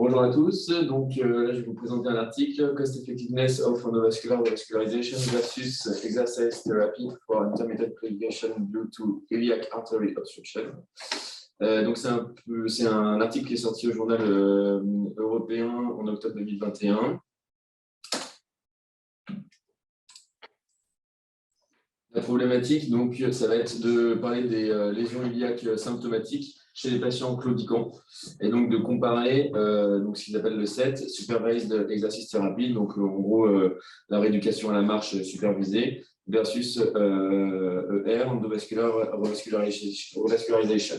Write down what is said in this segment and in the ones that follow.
Bonjour à tous. Donc, là, je vais vous présenter un article Cost Effectiveness of Endovascular Revascularization versus Exercise Therapy for Intermittent Claudication due to Iliac Artery Obstruction. Donc, c'est un article qui est sorti au journal européen en octobre 2021. La problématique, donc, ça va être de parler des lésions iliaques symptomatiques chez les patients claudiquants et donc de comparer donc, ce qu'ils appellent le SET, Supervised Exercise Therapy, donc en gros la rééducation à la marche supervisée, versus ER, Endovascular Revascularization.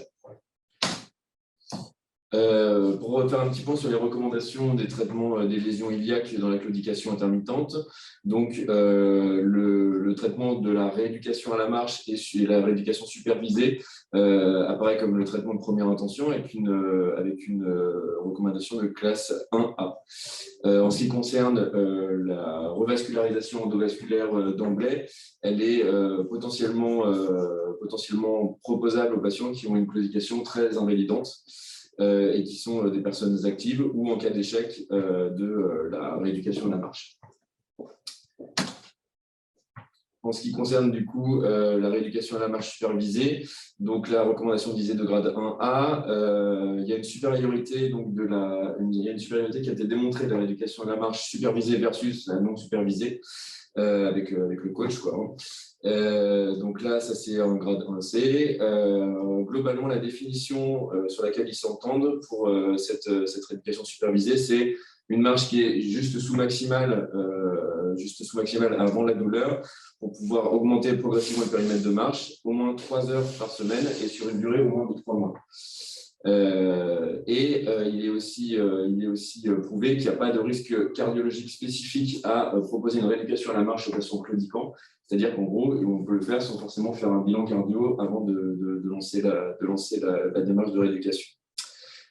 Pour refaire un petit point sur les recommandations des traitements des lésions iliaques dans la claudication intermittente, donc le traitement de la rééducation à la marche et la rééducation supervisée apparaît comme le traitement de première intention avec une recommandation de classe 1A. En ce qui concerne la revascularisation endovasculaire d'emblée, elle est potentiellement proposable aux patients qui ont une claudication très invalidante. Et qui sont des personnes actives ou en cas d'échec de la rééducation de la marche. En ce qui concerne du coup la rééducation à la marche supervisée, donc la recommandation disait de grade 1A, il y a une supériorité donc qui a été démontrée de la rééducation à la marche supervisée versus la non supervisée avec le coach quoi. Donc là, ça c'est en grade 1C. Globalement, la définition sur laquelle ils s'entendent pour cette rééducation supervisée, c'est une marche qui est juste sous maximale avant la douleur pour pouvoir augmenter progressivement le périmètre de marche, au moins 3 heures par semaine et sur une durée au moins de 3 mois. Il est aussi prouvé qu'il n'y a pas de risque cardiologique spécifique à proposer une rééducation à la marche aux patients claudiquants. C'est-à-dire qu'en gros, on peut le faire sans forcément faire un bilan cardio avant de lancer la démarche de rééducation.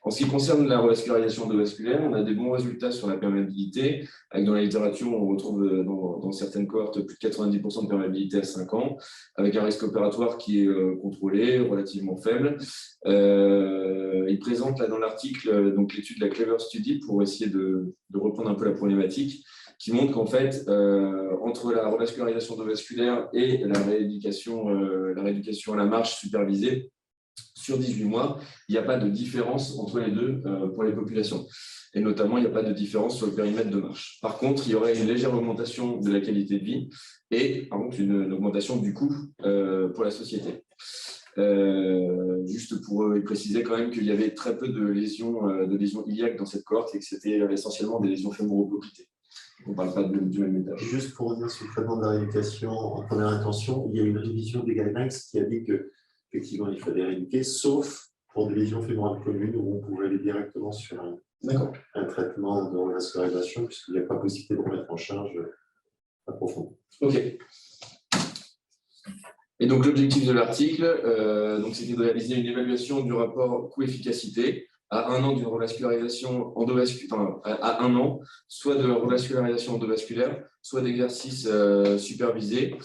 En ce qui concerne la revascularisation endovasculaire, on a des bons résultats sur la perméabilité. Dans la littérature, on retrouve dans certaines cohortes plus de 90% de perméabilité à 5 ans, avec un risque opératoire qui est contrôlé, relativement faible. Il présente là dans l'article l'étude de la Clever Study pour essayer de reprendre un peu la problématique, qui montre qu'en fait, entre la revascularisation endovasculaire et la rééducation à la marche supervisée, sur 18 mois, il n'y a pas de différence entre les deux pour les populations. Et notamment, il n'y a pas de différence sur le périmètre de marche. Par contre, il y aurait une légère augmentation de la qualité de vie et par contre, une augmentation du coût pour la société. Juste pour préciser quand même qu'il y avait très peu de lésions iliaques dans cette cohorte et que c'était essentiellement des lésions fémoro-poplitées. On ne parle pas du même étage. Juste pour revenir sur le traitement de la rééducation en première intention, il y a une révision des guidelines qui a dit qu'effectivement il fallait rééduquer, sauf pour des lésions fémorales communes où on pouvait aller directement sur un traitement de revascularisation, puisqu'il n'y a pas possibilité de remettre en charge approfondie. Ok. Et donc l'objectif de l'article, c'était de réaliser une évaluation du rapport coût-efficacité à 1 an d'une revascularisation à 1 an, soit de revascularisation endovasculaire, soit d'exercice supervisé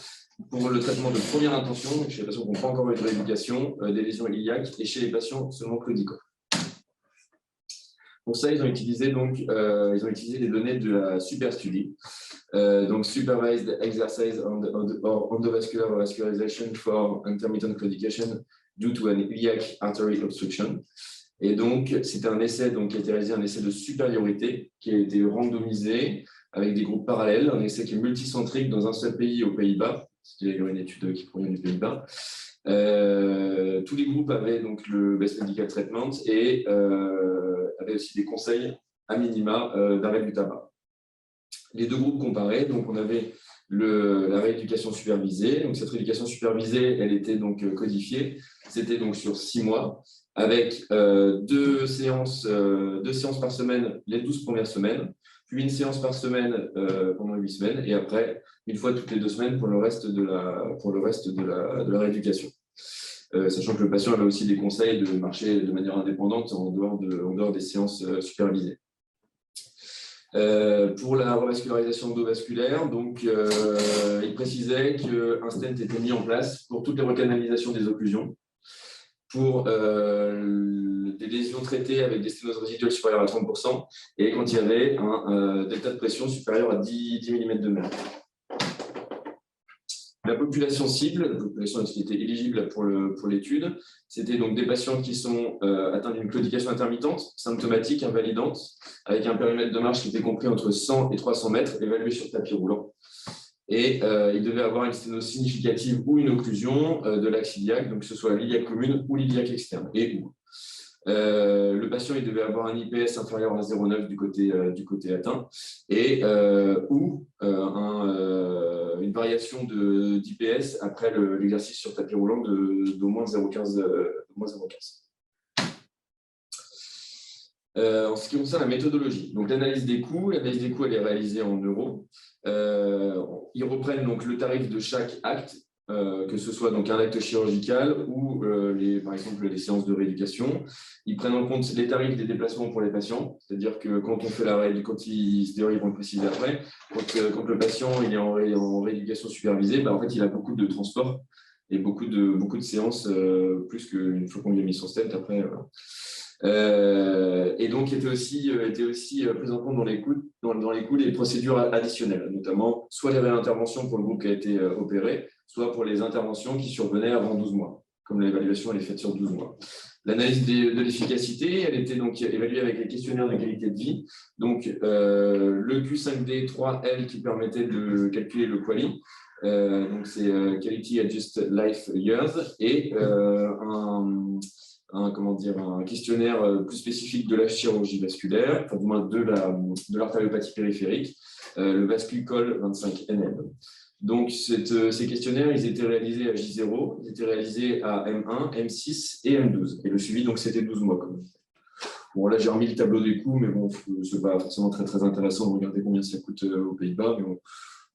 pour le traitement de première intention, chez les patients qui n'ont pas encore eu de rééducation, des lésions iliaques et chez les patients seulement claudiquants. Pour ça, ils ont utilisé les données de la Super Study, donc Supervised Exercise or Endovascular Revascularization for Intermittent Claudication due to an Iliac Artery Obstruction. Et donc, c'était un essai qui a été réalisé, un essai de supériorité qui a été randomisé avec des groupes parallèles, un essai qui est multicentrique dans un seul pays, aux Pays-Bas. C'était une étude qui provient des Pays-Bas. Tous les groupes avaient donc le Best Medical Treatment et avaient aussi des conseils à minima d'arrêt du tabac. Les deux groupes comparés, donc on avait la rééducation supervisée. Donc cette rééducation supervisée, elle était donc codifiée. C'était donc sur 6 mois avec 2 séances par semaine les 12 premières semaines, puis une séance par semaine pendant 8 semaines, et après, une fois toutes les 2 semaines pour le reste de la rééducation. Sachant que le patient avait aussi des conseils de marcher de manière indépendante en dehors des séances supervisées. Pour la revascularisation endovasculaire, donc, il précisait qu'un stent était mis en place pour toutes les recanalisations des occlusions, pour des lésions traitées avec des sténoses résiduelles supérieures à 30% et quand il y avait un delta de pression supérieur à 10 mm de mercure. La population cible, la population qui était éligible pour l'étude, c'était donc des patients qui sont atteints d'une claudication intermittente, symptomatique, invalidante, avec un périmètre de marche qui était compris entre 100 et 300 mètres, évalué sur tapis roulant. Et ils devaient avoir une sténose significative ou une occlusion de l'axe iliaque, donc que ce soit l'iliaque commune ou l'iliaque externe, et où. Le patient il devait avoir un IPS inférieur à 0,9 du côté atteint et ou une variation d'IPS après l'exercice sur tapis roulant d'au moins 0,15. En ce qui concerne la méthodologie, donc l'analyse des coûts elle est réalisée en euros. Ils reprennent donc le tarif de chaque acte, que ce soit donc un acte chirurgical ou par exemple les séances de rééducation. Ils prennent en compte les tarifs des déplacements pour les patients, c'est-à-dire que quand on fait quand ils vont le préciser après, quand le patient il est en rééducation supervisée, en fait il a beaucoup de transport et beaucoup de séances, plus qu'une fois qu'on lui a mis son stent après. Et donc était aussi pris en compte dans les coûts les procédures additionnelles, notamment soit les réinterventions pour le groupe qui a été opéré, soit pour les interventions qui survenaient avant 12 mois, comme l'évaluation elle est faite sur 12 mois. L'analyse de l'efficacité, elle était donc évaluée avec les questionnaires de qualité de vie, donc le Q5D3L qui permettait de calculer le QALY, donc c'est Quality Adjusted Life Years, et un questionnaire plus spécifique de la chirurgie vasculaire, enfin, du moins de l'artériopathie périphérique, le VascuCol 25NM. Donc, ces questionnaires, ils étaient réalisés à J0, ils étaient réalisés à M1, M6 et M12. Et le suivi, donc, c'était 12 mois. Quand même. Bon, là, j'ai remis le tableau des coûts, mais bon, ce n'est pas forcément très, très intéressant de regarder combien ça coûte aux Pays-Bas. Mais bon,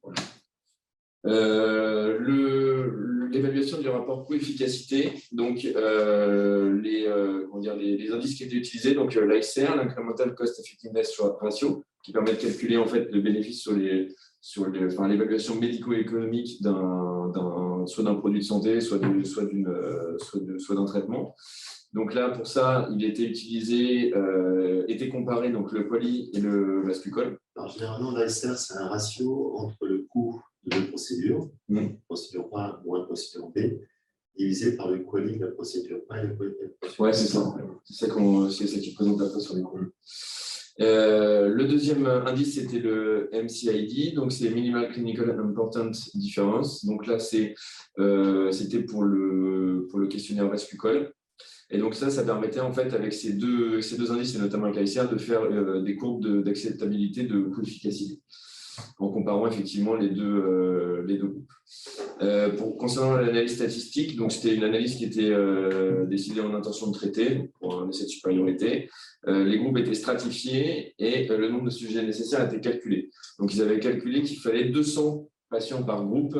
voilà. L'évaluation du rapport coût-efficacité, donc les indices qui étaient utilisés, donc l'ICR, l'Incremental Cost Effectiveness Ratio, qui permet de calculer en fait le bénéfice sur l'évaluation médico-économique soit d'un produit de santé, soit d'un traitement. Donc là, pour ça, il était utilisé, était comparé donc le QALY et le VascuCol. Alors généralement, l'ICR, c'est un ratio entre le coût de la procédure, procédure A moins procédure B, divisé par le QALY de la procédure A et le QALY de la procédure B. Oui, c'est ça. C'est ça qui présente après sur les coûts. Le deuxième indice, c'était le MCID, donc c'est Minimal Clinical Important Difference. Donc là, c'était pour le questionnaire VascuCol. Et donc ça permettait en fait, avec ces deux indices, et notamment avec l'ICR, de faire des courbes d'acceptabilité de coût-efficacité, en comparant effectivement les deux groupes. Concernant l'analyse statistique, donc c'était une analyse qui était décidée en intention de traiter, pour un essai de supériorité. Les groupes étaient stratifiés et le nombre de sujets nécessaires était calculé. Donc ils avaient calculé qu'il fallait 200 patients par groupe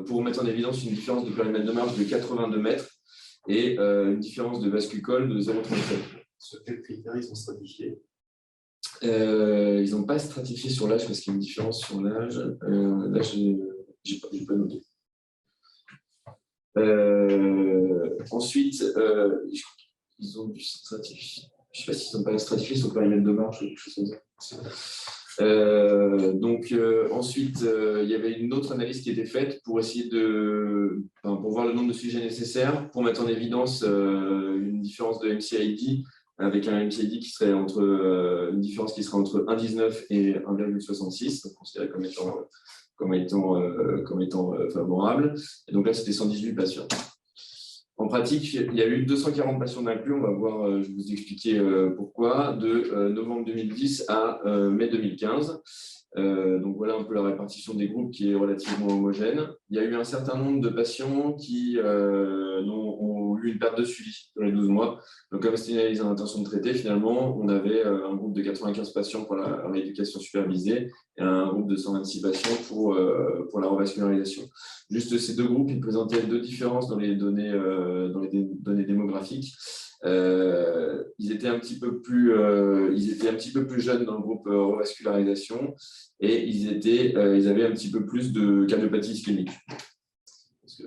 pour mettre en évidence une différence de périmètre de marche de 82 mètres et une différence de VascuCol de 0,37. Sur quels critères ils sont stratifiés? Ils n'ont pas stratifié sur l'âge parce qu'il y a une différence sur l'âge. Là, je n'ai pas noté. Ensuite, ils ont dû stratifier. Je ne sais pas s'ils n'ont pas stratifié sur le périmètre de marche ou quelque chose comme ça. Ensuite, il y avait une autre analyse qui était faite pour essayer pour voir le nombre de sujets nécessaires, pour mettre en évidence une différence de MCID, avec un MCID qui serait une différence qui serait entre 1,19 et 1,66, donc considéré comme étant favorable. Et donc là, c'était 118 patients. En pratique, il y a eu 240 patients inclus. On va voir, je vais vous expliquer pourquoi, de novembre 2010 à mai 2015. Donc voilà un peu la répartition des groupes qui est relativement homogène. Il y a eu un certain nombre de patients qui ont eu une perte de suivi dans les 12 mois. Donc comme c'était une analyse en intention de traiter, finalement, on avait un groupe de 95 patients pour la rééducation supervisée et un groupe de 126 patients pour la revascularisation. Juste ces deux groupes, ils présentaient deux différences dans les données démographiques. Ils étaient un petit peu plus jeunes dans le groupe revascularisation et ils avaient un petit peu plus de cardiopathie ischémique. Parce que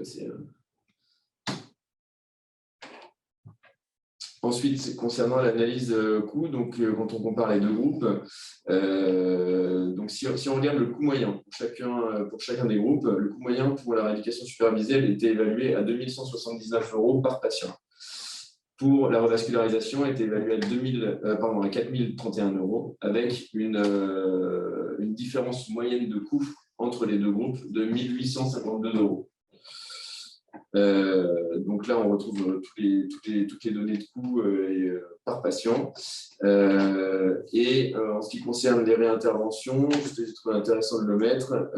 Ensuite, concernant l'analyse coût, donc quand on compare les deux groupes, donc si on regarde le coût moyen pour chacun des groupes, le coût moyen pour la rééducation supervisée était évalué à 2 179 € par patient. Pour la revascularisation, elle était évaluée à 4 031 € avec une différence moyenne de coût entre les deux groupes de 1 852 €. Donc là, on retrouve toutes les données de coûts par patient. En ce qui concerne les réinterventions, j'ai trouvé intéressant de le mettre.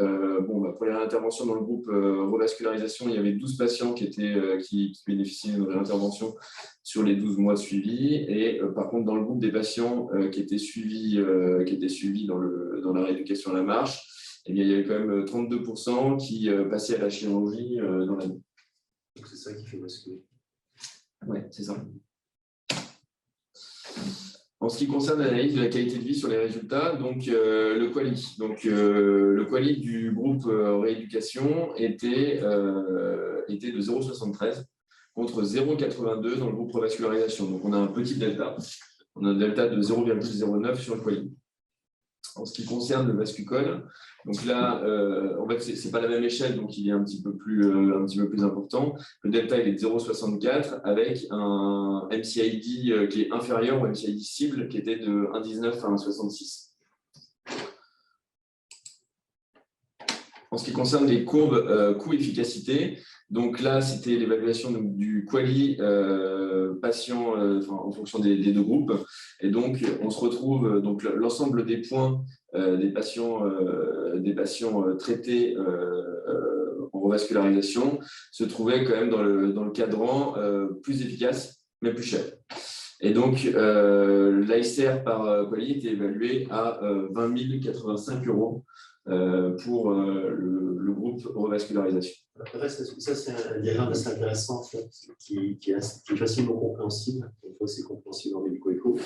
Pour les réinterventions dans le groupe revascularisation, il y avait 12 patients qui bénéficiaient d'une réintervention sur les 12 mois suivis. Et par contre, dans le groupe des patients qui étaient suivis dans la rééducation à la marche, eh bien, il y avait quand même 32% qui passaient à la chirurgie dans l'année. Donc, c'est ça qui fait basculer. Oui, c'est ça. En ce qui concerne l'analyse de la qualité de vie sur les résultats, donc le QALY. Donc, le QALY du groupe rééducation était de 0,73 contre 0,82 dans le groupe revascularisation. Donc, on a un petit delta. On a un delta de 0,09 sur le QALY. En ce qui concerne le Vascucol, donc là, en fait, ce n'est pas la même échelle, donc il est un petit peu plus important. Le delta il est de 0,64 avec un MCID qui est inférieur au MCID cible qui était de 1,19 à 1,66. En ce qui concerne les courbes coût-efficacité, donc là, c'était l'évaluation du QALY patient en fonction des deux groupes. Et donc, on se retrouve, donc l'ensemble des points des patients traités en revascularisation se trouvaient quand même dans le cadran plus efficace, mais plus cher. Et donc, l'ASR par QALY était évalué à 20 085 € pour le groupe revascularisation. Après, ça, c'est un diagramme assez intéressant, en fait, qui est facilement compréhensible. Une fois, c'est compréhensible en médico-éco.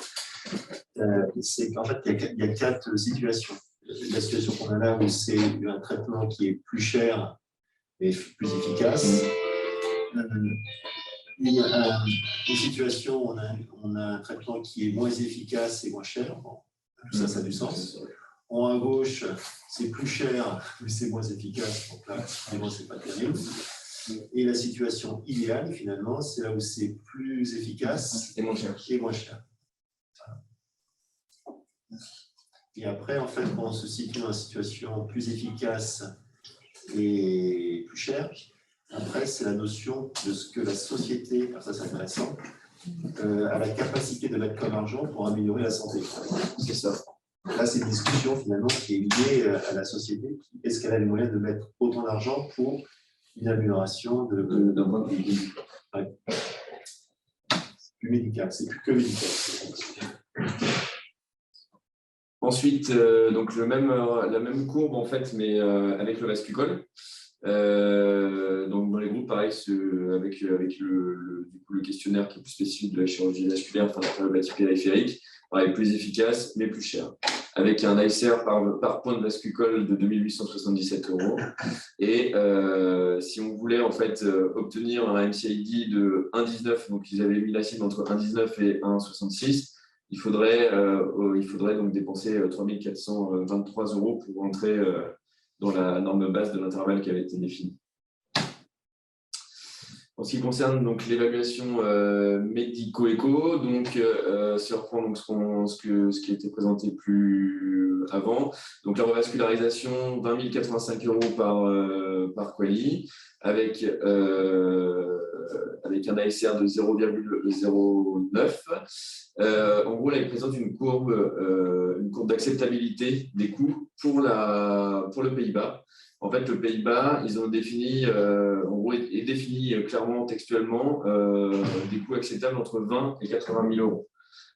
C'est qu'en fait, il y a 4 situations. La situation qu'on a là, où c'est un traitement qui est plus cher et plus efficace. Il y a une situation où on a un traitement qui est moins efficace et moins cher. Bon, tout ça, ça a du sens. En haut à gauche, c'est plus cher, mais c'est moins efficace. Donc là, finalement, ce n'est pas terrible. Et la situation idéale, finalement, c'est là où c'est plus efficace et moins cher. Et après, en fait, quand on se situe dans une situation plus efficace et plus chère, après, c'est la notion de ce que la société, alors ça c'est intéressant, a la capacité de mettre comme argent pour améliorer la santé. C'est ça. Là, c'est une discussion finalement qui est liée à la société. Est-ce qu'elle a les moyens de mettre autant d'argent pour une amélioration d'un point de vue plus médical, c'est plus que médical. Ensuite, donc la même courbe en fait, mais avec le Vascucol. Donc dans les groupes, pareil, avec le questionnaire qui est plus spécifique de la chirurgie vasculaire, enfin la cardiopathies périphérique, pareil, plus efficace, mais plus cher. Avec un ICR par point de Vascucol de 2 877 €. Et si on voulait en fait obtenir un MCID de 1,19, donc ils avaient mis la cible entre 1,19 et 1,66, il faudrait donc dépenser 3 423 € pour rentrer dans la norme base de l'intervalle qui avait été définie. En ce qui concerne donc l'évaluation médico-éco, donc si on reprend donc ce qui a été présenté plus avant, donc la revascularisation 20 085 € par QALY, avec un ASR de 0,09. En gros, là, il présente une courbe d'acceptabilité des coûts pour le Pays-Bas. En fait, le Pays-Bas, ils ont défini, en gros, est défini clairement textuellement des coûts acceptables entre 20 et 80 000 €.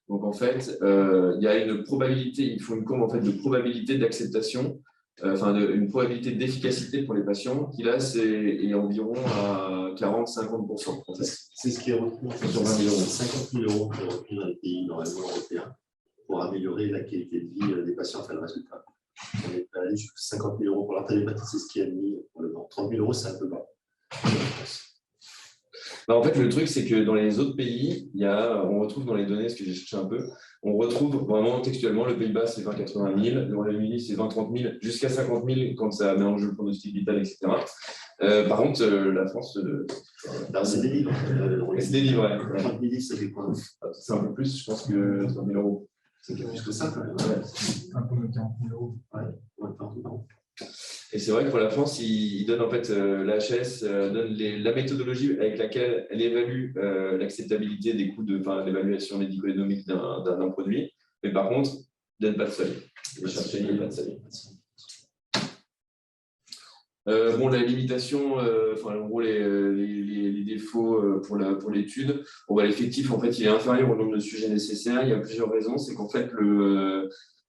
Donc, en fait, il y a une probabilité, il faut une courbe en fait, de probabilité d'acceptation, une probabilité d'efficacité pour les patients qui, là, est environ à 40-50%. En fait. C'est ce qui est retenu sur 20 000 €. 50 000 € qui est retenu dans les pays normalement européens pour améliorer la qualité de vie des patients à faire le résultat. On est allé jusqu'à 50 000 € pour l'artériopathie, c'est ce qui est admis pour le moment. 30 000 €, c'est un peu bas. En fait, le truc, c'est que dans les autres pays, on retrouve dans les données, ce que j'ai cherché un peu, on retrouve vraiment textuellement le Pays-Bas, c'est 20-80 000, le Royaume-Uni, c'est 20-30 000, jusqu'à 50 000 quand ça met en jeu le pronostic vital, etc. Par contre, la France. C'est des livres. C'est des livres, ouais. 30 000 livres, ça fait quoi? C'est un peu plus, je pense que 30 000 euros. C'est plus que ça, quand même. Ouais. Un peu de 40 000 euros. Ouais, pardon. Et c'est vrai que pour la France, il donne en fait l'HS donne la méthodologie avec laquelle elle évalue l'acceptabilité des coûts de l'évaluation médico-économique d'un produit. Mais par contre, il ne donne pas de seuil. Il n'y a pas de seuil. La limitation, en gros, les défauts pour l'étude, l'effectif, en fait, il est inférieur au nombre de sujets nécessaires. Il y a plusieurs raisons. C'est qu'en fait,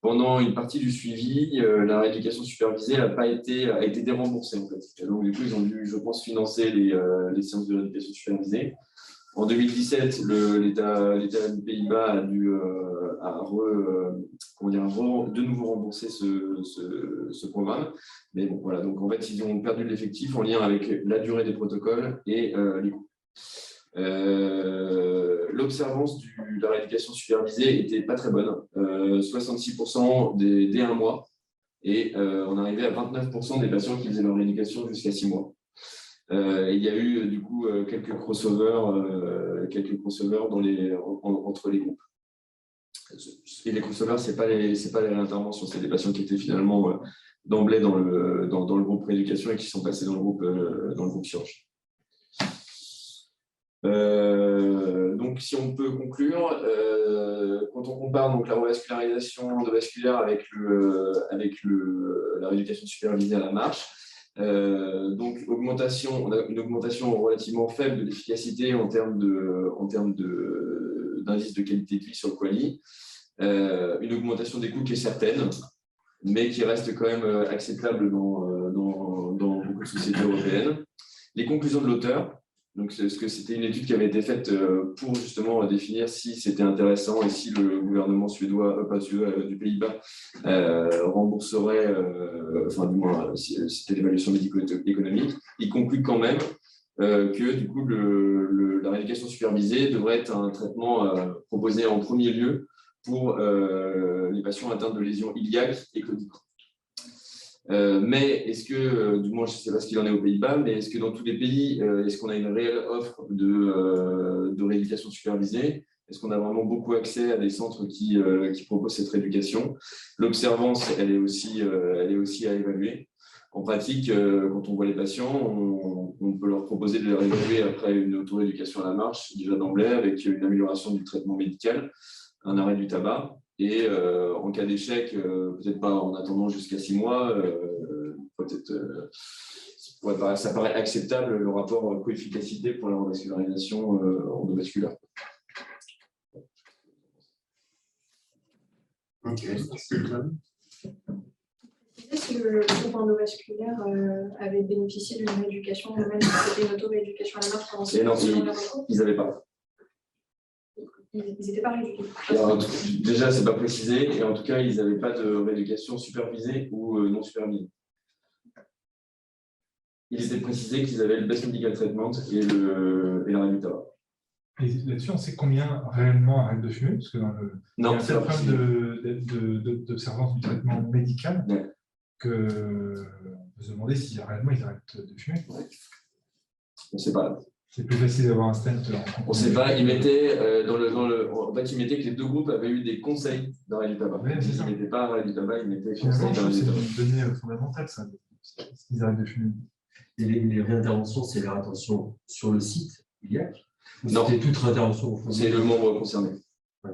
pendant une partie du suivi, la rééducation supervisée a été déremboursée, en fait. Et donc, du coup, ils ont dû, je pense, financer les séances de rééducation supervisée. En 2017, l'État des Pays-Bas a dû de nouveau rembourser ce programme. Mais bon, voilà, donc en fait, ils ont perdu de l'effectif en lien avec la durée des protocoles et les coûts. L'observance de la rééducation supervisée n'était pas très bonne, 66% dès un mois, et on arrivait à 29% des patients qui faisaient leur rééducation jusqu'à 6 mois. Il y a eu du coup quelques crossovers entre les groupes. Et les crossovers, c'est pas les réinterventions, c'est des patients qui étaient finalement d'emblée dans le groupe rééducation et qui sont passés dans le groupe chirurgie. Donc, si on peut conclure, quand on compare donc, la revascularisation endovasculaire avec la rééducation supervisée à la marche, donc on a une augmentation relativement faible de l'efficacité en termes d'indice de qualité de vie sur le QALY, une augmentation des coûts qui est certaine, mais qui reste quand même acceptable dans beaucoup de sociétés européennes. Les conclusions de l'auteur, donc c'était une étude qui avait été faite pour justement définir si c'était intéressant et si le gouvernement du Pays-Bas rembourserait, du moins si c'était l'évaluation médico-économique. Il conclut quand même que du coup la rééducation supervisée devrait être un traitement proposé en premier lieu pour les patients atteints de lésions iliaques et codiques. Mais est-ce que, du moins je ne sais pas ce qu'il en est aux Pays-Bas, mais est-ce que dans tous les pays, est-ce qu'on a une réelle offre de rééducation supervisée? Est-ce qu'on a vraiment beaucoup accès à des centres qui proposent cette rééducation? L'observance, elle est aussi à évaluer. En pratique, quand on voit les patients, on peut leur proposer de les réévaluer après une auto-rééducation à la marche, déjà d'emblée, avec une amélioration du traitement médical, un arrêt du tabac. Et en cas d'échec, peut-être pas en attendant jusqu'à 6 mois, peut-être ça paraît acceptable le rapport coefficacité pour la revascularisation endovasculaire. Ok. Est-ce que le groupe endovasculaire avait bénéficié d'une rééducation, même si c'était une auto-rééducation à la marche pendant 6 mois? Ils n'avaient pas. Ils n'étaient pas rééduqués. Déjà, ce n'est pas précisé, et en tout cas, ils n'avaient pas de rééducation supervisée ou non supervisée. Il était précisé qu'ils avaient le best medical treatment et l'arrêt du tabac. Et là-dessus, on sait combien réellement arrêtent de fumer? Parce que dans il y a un certain problème d'observance du traitement médical que on peut se demander si réellement ils arrêtent de fumer. Ouais. On ne sait pas. C'est plus facile d'avoir un stent. On ne sait pas. Ils mettaient en fait, ils mettaient que les deux groupes avaient eu des conseils d'arrêt du tabac. Ils ne mettaient pas arrêt du tabac, ils mettaient conseils d'arrêt du tabac. C'est une donnée fondamentale, ça. Ils arrêtent de fumer. Et les réinterventions, c'est leur intervention sur le site iliaque? Non, c'est toute réintervention. C'est le membre concerné. Ouais.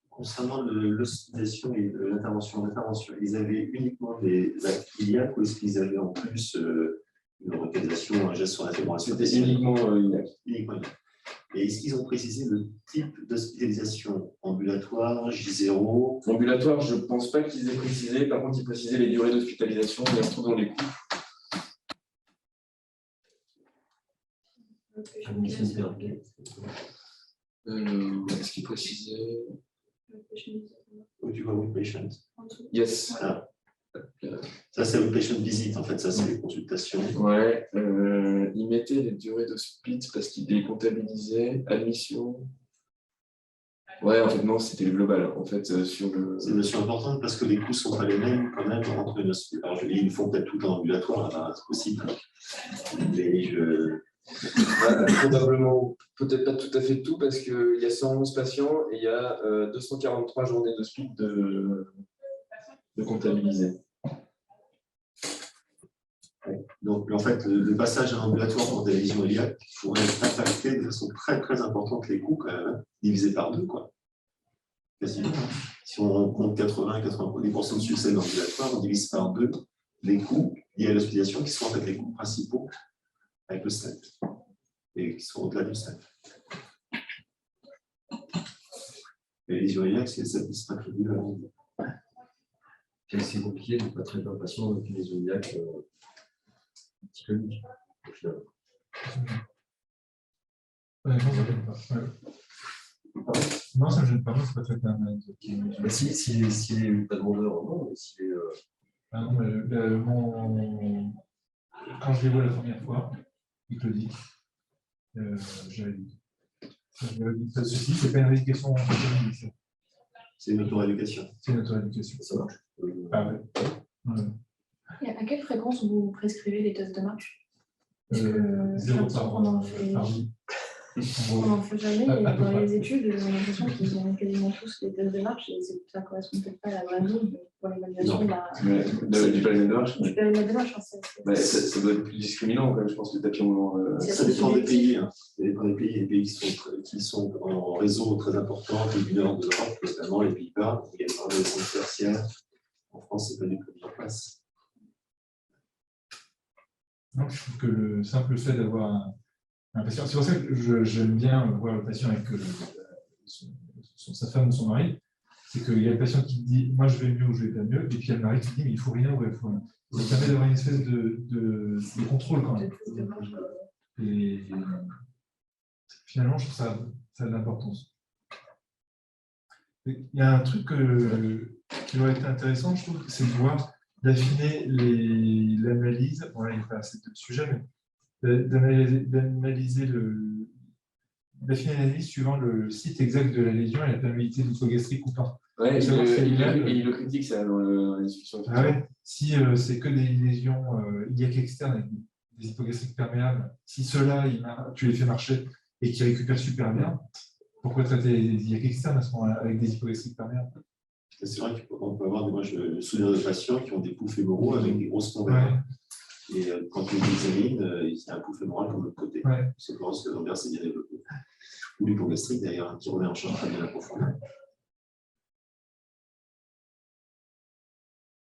Concernant l'hospitalisation et l'intervention, ils avaient uniquement des actes iliaques ou est-ce qu'ils avaient en plus une localisation, un geste sur la fémorale? C'était uniquement iliaque. Uniquement iliaque. Et est-ce qu'ils ont précisé le type d'hospitalisation? Ambulatoire, J0? Ambulatoire, je ne pense pas qu'ils aient précisé. Par contre, ils précisaient les durées d'hospitalisation. On les retrouve dans les coûts. Est-ce qu'il précisait? Tu vois, with patient. Yes. Ah. Ça, c'est le patient visit, en fait, ça, c'est les consultations. Ouais, il mettait les durées de split parce qu'il les comptabilisait, admission. Ouais, en fait, non, c'était le global. En fait, sur le. C'est une notion importante parce que les coûts ne sont pas les mêmes quand même entre une hospitalisation. Alors, je dis, ils font peut-être tout en ambulatoire, là, c'est possible. Mais Probablement, peut-être pas tout à fait tout parce qu'il y a 111 patients et il y a 243 journées de split de comptabiliser. Donc, en fait, le passage à un ambulatoire pour des lésions iliaques pourrait impacter de façon très, très importante les coûts, quand même, hein, divisé par 2, quoi. Quasiment. Si on compte 80-90% de succès d'ambulatoire, on divise par 2 les coûts liés à l'hospitalisation, qui sont en fait les coûts principaux avec le SNET, et qui sont au-delà du SNET. Et les lésions iliaques, c'est 7-5 C'est compliqué de ne pas traiter un patient avec une lésion iliaque psychologique, au final. Non, ça ne gêne pas. Ouais. Non, ça ne me gêne pas, c'est pas traiter un malade. S'il n'est pas demandeur, non, mais s'il est. Ah non, quand je les vois la première fois, il te le dit. J'avais dit. Ceci, ce n'est pas une rééducation académique. C'est une auto-rééducation. C'est une auto-rééducation. Ça marche. Ah ouais. Et à quelle fréquence vous prescrivez les tests de marche? 0 on en fait, par vie. on n'en fait jamais. Et dans les études, on a l'impression qu'ils ont quasiment tous les tests de marche et ça ne correspond peut-être pas à la vraie zone pour l'évaluation Du périmètre de marche. du périmètre de marche. Ça doit être plus discriminant, quand même, je pense, que papillon. Ça dépend des pays. Hein. Ça dépend des pays. Les pays qui sont en réseau très important, les du nord de l'Europe, notamment les Pays-Bas, il y a des centres tertiaires. En France, ce n'est pas du tout mis en place. Non, je trouve que le simple fait d'avoir un patient, c'est pour ça que j'aime bien voir le patient avec sa femme ou son mari, c'est qu'il y a le patient qui dit moi je vais mieux ou je vais pas mieux, et puis il y a le mari qui dit mais il faut rien ou il faut rien. Ça permet d'avoir une espèce de contrôle quand même. Et finalement, je trouve ça a de l'importance. Il y a un truc qui aurait été intéressant, je trouve, c'est de voir, d'affiner l'analyse, bon là il n'y a pas assez de sujet, mais d'affiner l'analyse suivant le site exact de la lésion et la perméabilité d'hypogastrique ou pas. Ouais, il le critique ça dans la discussion. Ah ouais, si c'est que des lésions iliaques externes avec des hypogastriques perméables, si ceux-là, tu les fais marcher et qu'ils récupèrent super bien, pourquoi traiter les iliaques externes à ce moment-là avec des hypogastriques perméables? C'est vrai qu'on peut avoir, moi je me souviens de patients qui ont des poux fémoraux avec des grosses tombées. Et quand on les examine, il y a un poux fémoral comme l'autre côté. C'est parce que l'envers s'est bien développé. Ou l'hypogastrique d'ailleurs, qui remet en charge très bien la profondeur.